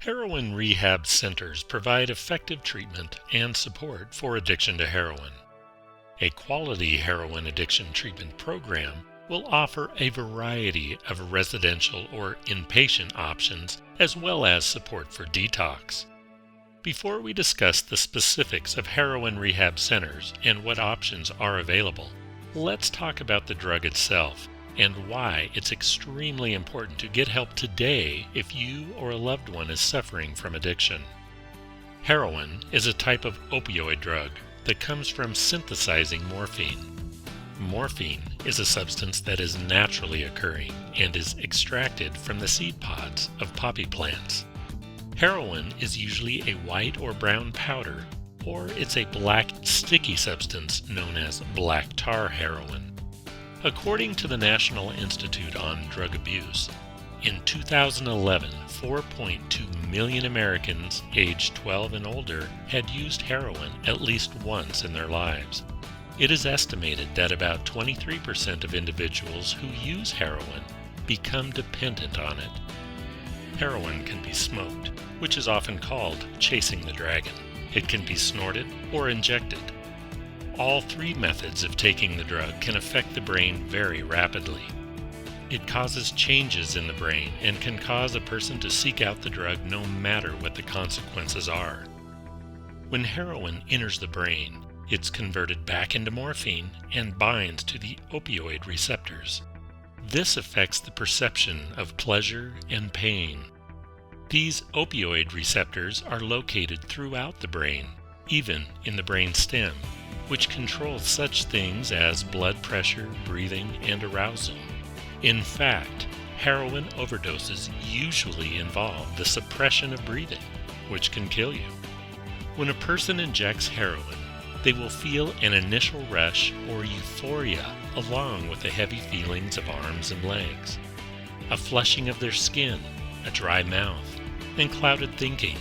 Heroin rehab centers provide effective treatment and support for addiction to heroin. A quality heroin addiction treatment program will offer a variety of residential or inpatient options as well as support for detox. Before we discuss the specifics of heroin rehab centers and what options are available, let's talk about the drug itself and why it's extremely important to get help today if you or a loved one is suffering from addiction. Heroin is a type of opioid drug that comes from synthesizing morphine. Morphine is a substance that is naturally occurring and is extracted from the seed pods of poppy plants. Heroin is usually a white or brown powder, or it's a black sticky substance known as black tar heroin. According to the National Institute on Drug Abuse, in 2011, 4.2 million Americans aged 12 and older had used heroin at least once in their lives. It is estimated that about 23% of individuals who use heroin become dependent on it. Heroin can be smoked, which is often called chasing the dragon. It can be snorted or injected. All three methods of taking the drug can affect the brain very rapidly. It causes changes in the brain and can cause a person to seek out the drug no matter what the consequences are. When heroin enters the brain, it's converted back into morphine and binds to the opioid receptors. This affects the perception of pleasure and pain. These opioid receptors are located throughout the brain, even in the brain stem, which controls such things as blood pressure, breathing, and arousal. In fact, heroin overdoses usually involve the suppression of breathing, which can kill you. When a person injects heroin, they will feel an initial rush or euphoria along with the heavy feelings of arms and legs, a flushing of their skin, a dry mouth, and clouded thinking.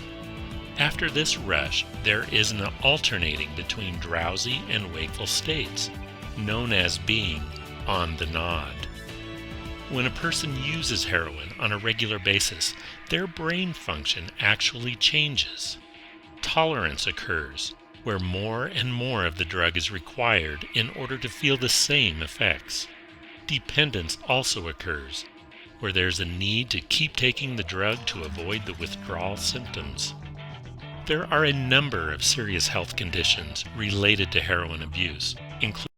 After this rush, there is an alternating between drowsy and wakeful states, known as being on the nod. When a person uses heroin on a regular basis, their brain function actually changes. Tolerance occurs, where more and more of the drug is required in order to feel the same effects. Dependence also occurs, where there's a need to keep taking the drug to avoid the withdrawal symptoms. There are a number of serious health conditions related to heroin abuse, including